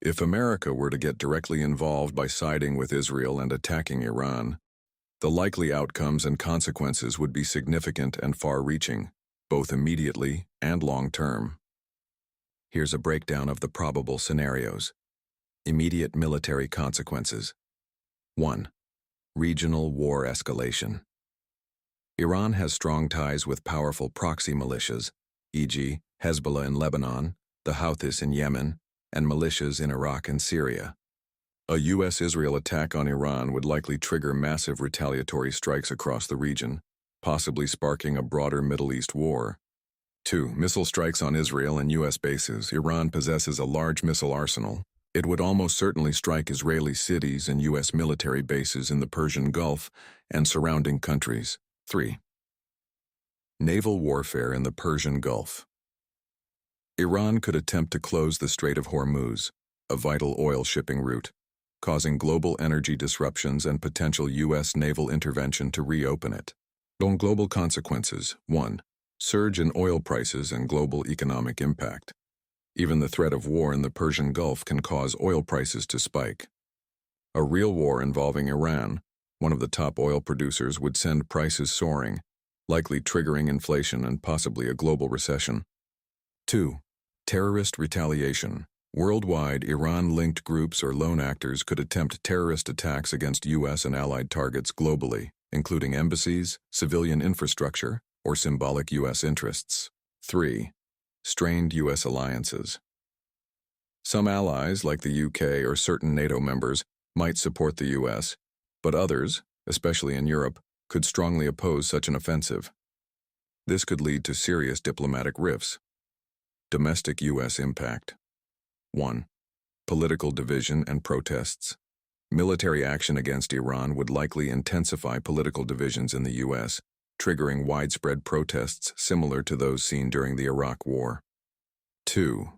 If America were to get directly involved by siding with Israel and attacking Iran, the likely outcomes and consequences would be significant and far-reaching, both immediately and long-term. Here's a breakdown of the probable scenarios. Immediate military consequences. 1. Regional war escalation. Iran has strong ties with powerful proxy militias, e.g., Hezbollah in Lebanon, the Houthis in Yemen, and militias in Iraq and Syria. A U.S.-Israel attack on Iran would likely trigger massive retaliatory strikes across the region, possibly sparking a broader Middle East war. 2. Missile strikes on Israel and U.S. bases. Iran possesses a large missile arsenal. It would almost certainly strike Israeli cities and U.S. military bases in the Persian Gulf and surrounding countries. 3. Naval warfare in the Persian Gulf. Iran could attempt to close the Strait of Hormuz, a vital oil shipping route, causing global energy disruptions and potential U.S. naval intervention to reopen it. On global consequences. 1. Surge in oil prices and global economic impact. Even the threat of war in the Persian Gulf can cause oil prices to spike. A real war involving Iran, one of the top oil producers, would send prices soaring, likely triggering inflation and possibly a global recession. 2. Terrorist retaliation. Worldwide, Iran-linked groups or lone actors could attempt terrorist attacks against U.S. and allied targets globally, including embassies, civilian infrastructure, or symbolic U.S. interests. 3. Strained U.S. alliances. Some allies, like the UK or certain NATO members, might support the U.S., but others, especially in Europe, could strongly oppose such an offensive. This could lead to serious diplomatic rifts. Domestic U.S. impact. 1. Political division and protests. Military action against Iran would likely intensify political divisions in the U.S., triggering widespread protests similar to those seen during the Iraq War. 2.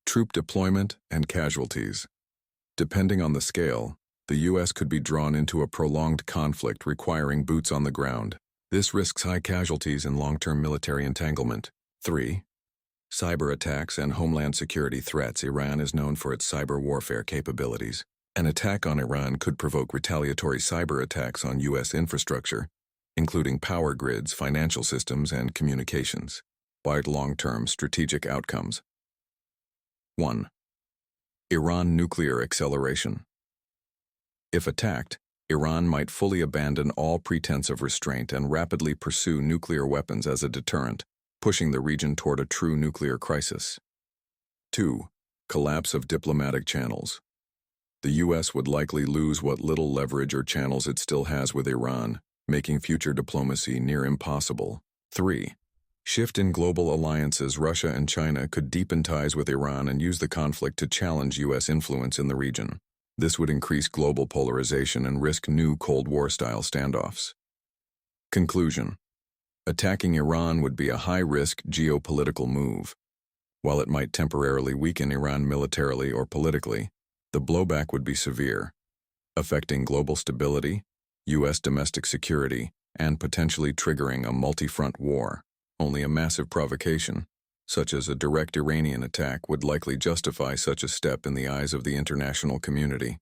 Troop deployment and casualties. Depending on the scale, the U.S. could be drawn into a prolonged conflict requiring boots on the ground. This risks high casualties and long-term military entanglement. 3. Cyber attacks and homeland security threats. Iran is known for its cyber warfare capabilities. An attack on Iran could provoke retaliatory cyber attacks on U.S. infrastructure, including power grids, financial systems, and communications. Wide long-term strategic outcomes. 1. Iran nuclear acceleration. If attacked, Iran might fully abandon all pretense of restraint and rapidly pursue nuclear weapons as a deterrent, pushing the region toward a true nuclear crisis. 2. Collapse of diplomatic channels. The U.S. would likely lose what little leverage or channels it still has with Iran, making future diplomacy near impossible. 3. Shift in global alliances. Russia and China could deepen ties with Iran and use the conflict to challenge U.S. influence in the region. This would increase global polarization and risk new Cold War-style standoffs. Conclusion. Attacking Iran would be a high-risk geopolitical move. While it might temporarily weaken Iran militarily or politically, the blowback would be severe, affecting global stability, U.S. domestic security, and potentially triggering a multi-front war. Only a massive provocation, such as a direct Iranian attack, would likely justify such a step in the eyes of the international community.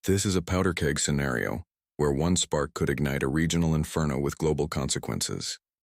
This is a powder keg scenario, where one spark could ignite a regional inferno with global consequences.